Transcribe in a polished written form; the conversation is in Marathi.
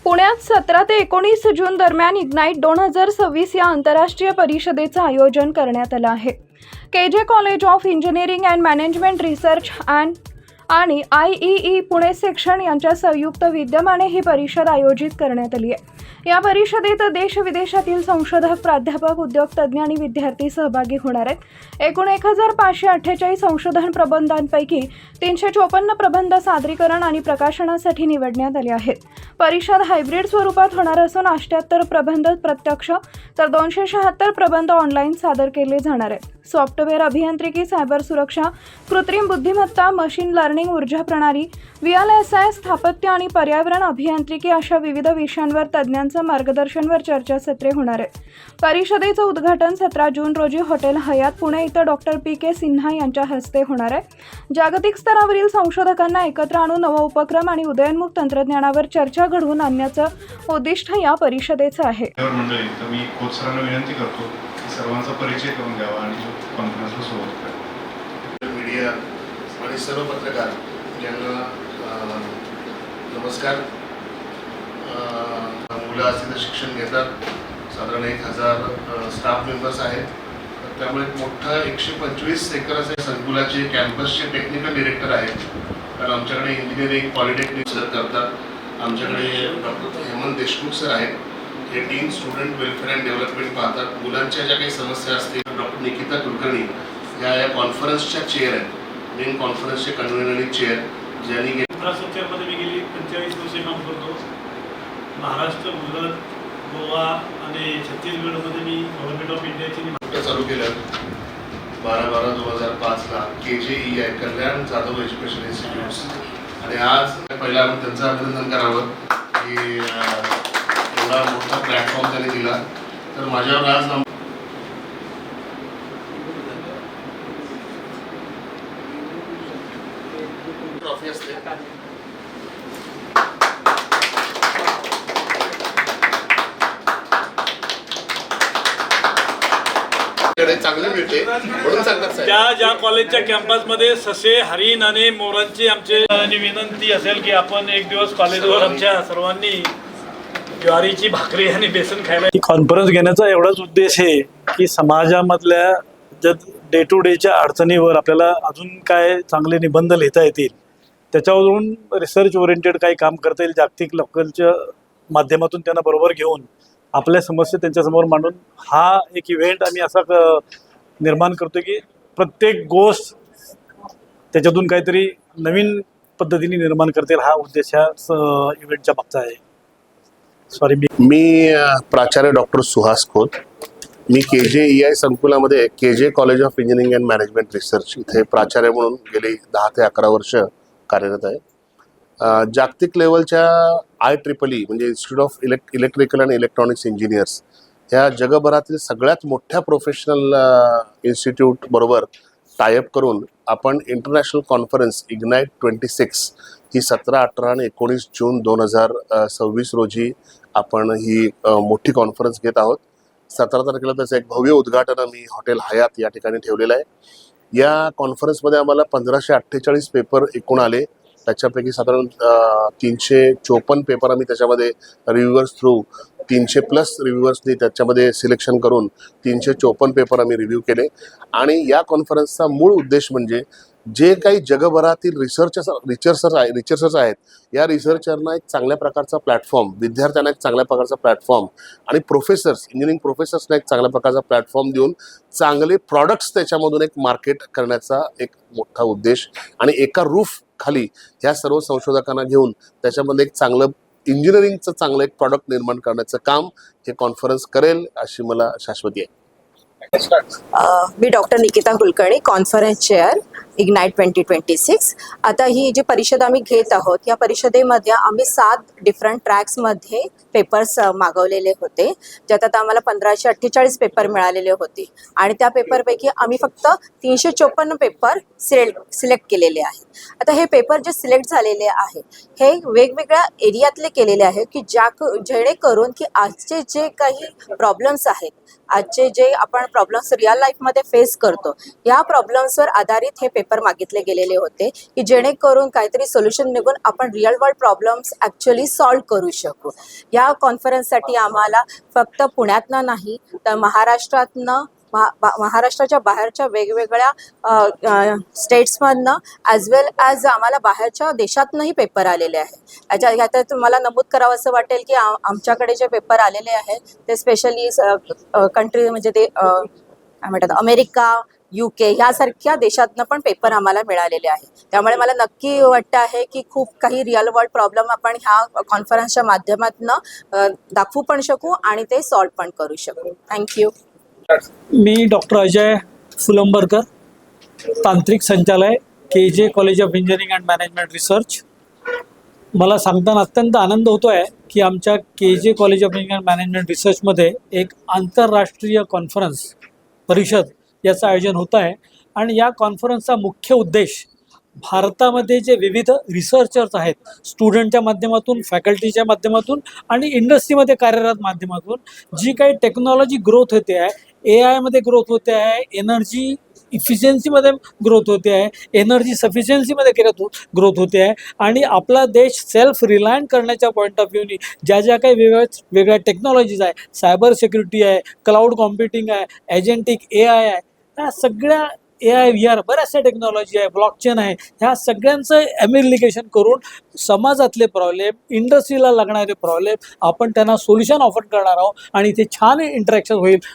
पुण्यात 17 ते 19 जून दरम्यान इग्नाईट 2026 या आंतरराष्ट्रीय परिषदेचं आयोजन करण्यात आलं आहे. KJ college of engineering and management research आणि IEE पुणे सेक्शन यांच्या संयुक्त विद्यमाने ही परिषद आयोजित करण्यात आली आहे. या परिषदेत देश-विदेशातील संशोधक, प्राध्यापक, उद्योगतज्ञ आणि विद्यार्थी सहभागी होणार आहेत. एकूण 1548 संशोधन प्रबंधांपैकी 354 प्रबंध सादरीकरण आणि प्रकाशनासाठी निवडण्यात आले आहेत. परिषद हायब्रिड स्वरूपात होणार असून 78 प्रबंध प्रत्यक्ष तर 276 प्रबंध ऑनलाईन सादर केले जाणार आहेत. सॉफ्टवेअर अभियांत्रिकी, सायबर सुरक्षा, कृत्रिम बुद्धिमत्ता, मशीन लर्निंग, ऊर्जा प्रणाली, VLSI, स्थापत्य आणि पर्यावरण अभियांत्रिकी अशा विविध विषयांवर तज्ज्ञांचं मार्गदर्शनवर चर्चासत्रे होणार आहेत. परिषदेचं उद्घाटन 17 जून रोजी हॉटेल हयात पुणे इथं डॉक्टर PK सिन्हा यांच्या हस्ते होणार आहे. जागतिक स्तरावरील संशोधकांना एकत्र आणून नव उपक्रम आणि उदयोन्मुख तंत्रज्ञानावर चर्चा घडवून आणण्याचं उद्दिष्ट या परिषदेचं आहे. मी कोच सरांना विनंती करतो की सर्वांचा परिचय करून द्यावा आणि कॉन्फरन्सला सुरुवात करा. मीडिया आणि सर्व पत्रकार यांना नमस्कार. मुलं आज तिथं शिक्षण घेतात. साधारण 1000 स्टाफ मेंबर्स आहेत. त्यामुळे मोठा 125 एकराचे संकुलाचे कॅम्पसचे टेक्निकल डिरेक्टर आहेत. कारण आमच्याकडे इंजिनिअरिंग, पॉलिटेक्निक सर करतात. आमच्याकडे डॉक्टर हेमंत देशमुख सर आहेत. हे team student welfare and development पाहतात. मुलांच्या ज्या काही समस्या असतील, डॉक्टर निकिता कुलकर्णी या कॉन्फरन्सच्या चेअर आहेत. मेन कॉन्फरन्सचे कन्व्हेनर आणि चेअर ज्यांनी इन्फ्रास्ट्रक्चरमध्ये मी गेली 45 वर्षे काम करतो. महाराष्ट्र, गुजरात, गोवा आणि छत्तीसगडमध्ये मी गव्हर्नमेंट ऑफ इंडियाची चालू केलं 12/12/2005ला KJEI कल्याण जाधव एज्युकेशन इन्स्टिट्यूट्स. आणि आज पहिला आपण त्यांचं अभिनंदन करावं की एवढा मोठा प्लॅटफॉर्म त्यांनी दिला. तर माझ्यावर आज ट्रॉफी असते. चांगले मिळते म्हणून सांगतात. ज्या कॉलेजच्या कॅम्पसमध्ये ससे, हरिण आणि मोरांची आमची विनंती असेल की आपण एक दिवस कॉलेजवर आमच्या सर्वांनी ज्वारीची भाकरी आणि बेसन खायला. ही कॉन्फरन्स घेण्याचा एवढाच उद्देश आहे की समाजामधल्या ज्या डे टू डेच्या अडचणीवर आपल्याला अजून काय चांगले निबंध लिहिता येतील, त्याच्यावरून रिसर्च ओरिएंटेड काही काम करता येईल. जागतिक लोकलच्या माध्यमातून त्यांना बरोबर घेऊन आपल्या समस्या त्यांच्यासमोर मांडून हा एक इव्हेंट आम्ही असा निर्माण करतो की प्रत्येक गोष्ट त्याच्यातून काहीतरी नवीन पद्धतीने निर्माण करता येईल. हा उद्देश ह्या इव्हेंटच्या मागचा आहे. मी प्राचार्य डॉक्टर सुहास खोत. मी KJEI संकुलामध्ये KJ college of engineering and management research इथे प्राचार्य म्हणून गेली 10 ते 11 वर्ष कार्यरत आहे. जागतिक लेवलच्या IEEE म्हणजे institute of electrical and electronics engineers ह्या जगभरातील सगळ्यात मोठ्या प्रोफेशनल इन्स्टिट्यूट बरोबर टायअप करून आपण इंटरनॅशनल कॉन्फरन्स इग्नाईट 26 ही 17, 18 आणि 19 जून 2026 रोजी आपण ही मोठी कॉन्फरन्स घेत आहोत. 17 तारखेला त्याचं एक भव्य उद्घाटन आम्ही हॉटेल हयात या ठिकाणी ठेवलेलं आहे. या कॉन्फरन्समध्ये आम्हाला 1548 पेपर एकूण आले. त्याच्यापैकी साधारण 354 पेपर आम्ही त्याच्यामध्ये रिव्ह्युअर्स थ्रू 300+ रिव्ह्युअर्सनी त्याच्यामध्ये सिलेक्शन करून 354 पेपर आम्ही रिव्ह्यू केले. आणि या कॉन्फरन्सचा मूळ उद्देश म्हणजे जे काही जगभरातील रिसर्चर्स आहेत या रिसर्चरना एक चांगल्या प्रकारचा प्लॅटफॉर्म, विद्यार्थ्यांना एक चांगल्या प्रकारचा प्लॅटफॉर्म आणि इंजिनिअरिंग प्रोफेसर्सना एक चांगल्या प्रकारचा प्लॅटफॉर्म देऊन चांगले प्रॉडक्ट्स त्याच्यामधून एक मार्केट करण्याचा एक मोठा उद्देश. आणि एका रूफ खाली ह्या सर्व संशोधकांना घेऊन त्याच्यामध्ये एक चांगलं इंजिनिअरिंगचं चांगलं एक प्रॉडक्ट निर्माण करण्याचं काम हे कॉन्फरन्स करेल अशी मला शाश्वती आहे. मी doctor Nikita Kulkarni, conference chair Ignite 2026. आता ही जी परिषद आम्ही घेत आहोत या परिषदेमध्ये आम्ही 7 डिफरंट ट्रॅक्समध्ये पेपर्स मागवलेले होते, ज्यात आता आम्हाला 1548 पेपर मिळालेले होते. आणि त्या पेपरपैकी आम्ही फक्त 354 पेपर सिलेक्ट केलेले आहेत. आता हे पेपर जे सिलेक्ट झालेले आहे हे वेगवेगळ्या एरियातले केलेले आहेत की जेणेकरून की आजचे जे काही प्रॉब्लेम्स आहेत, आजचे जे आपण प्रॉब्लेम्स रिअल लाईफमध्ये फेस करतो, या प्रॉब्लेम्सवर आधारित हे पेपर मागितले गेलेले होते की जेणेकरून काहीतरी सोल्युशन निघून आपण real world problems actually solve करू शकू. या कॉन्फरन्ससाठी आम्हाला फक्त पुण्यातनं नाही तर महाराष्ट्रातनं महाराष्ट्राच्या बाहेरच्या वेगवेगळ्या स्टेट्समधनं ॲज वेल ॲज आम्हाला बाहेरच्या देशातनंही पेपर आलेले आहेत. यात तुम्हाला नमूद करावं असं वाटेल की आमच्याकडे जे पेपर आलेले आहेत ते स्पेशली कंट्री म्हणजे ते काय म्हणतात अमेरिका, UK ह्यासारख्या देशातनं पण पेपर आम्हाला मिळालेले आहे. त्यामुळे मला नक्की वाटतं आहे की खूप काही रिअल वर्ल्ड प्रॉब्लेम आपण ह्या कॉन्फरन्सच्या माध्यमातून दाखवू पण शकू आणि ते सॉल्व पण करू शकू. थँक्यू. मी डॉक्टर अजय फुलंबरकर, तांत्रिक संचालय KJ college of engineering and management research. मला सांगताना अत्यंत आनंद होतो आहे की आमच्या KJ college of engineering and management रिसर्चमध्ये एक आंतरराष्ट्रीय कॉन्फरन्स परिषद याचं आयोजन होतं आहे. आणि या कॉन्फरन्सचा मुख्य उद्देश भारतामध्ये जे विविध रिसर्चर्स आहेत, स्टुडंटच्या माध्यमातून, फॅकल्टीच्या माध्यमातून आणि इंडस्ट्रीमध्ये कार्यरत माध्यमातून जी काही टेक्नॉलॉजी ग्रोथ होते आहे, AI मध्ये ग्रोथ होते आहे, एनर्जी इफिशियन्सीमध्ये ग्रोथ होते आहे, एनर्जी सफिशियन्सीमध्ये ग्रोथ होते आहे आणि आपला देश सेल्फ रिलायंट करण्याच्या पॉईंट ऑफ व्ह्यूनी ज्या काही वेगवेगळ्या टेक्नॉलॉजीज आहे, सायबर सिक्युरिटी आहे, क्लाउड कॉम्प्युटिंग आहे, एजंटिक AI आहे, ह्या सगळ्या AI VR बऱ्याचशा टेक्नॉलॉजी आहे, ब्लॉकचेन आहे, ह्या सगळ्यांचं ॲम्प्लिकेशन करून समाजातले प्रॉब्लेम, इंडस्ट्रीला लागणारे प्रॉब्लेम आपण त्यांना सोल्युशन ऑफर करणार आहोत आणि इथे छान इंटरॅक्शन होईल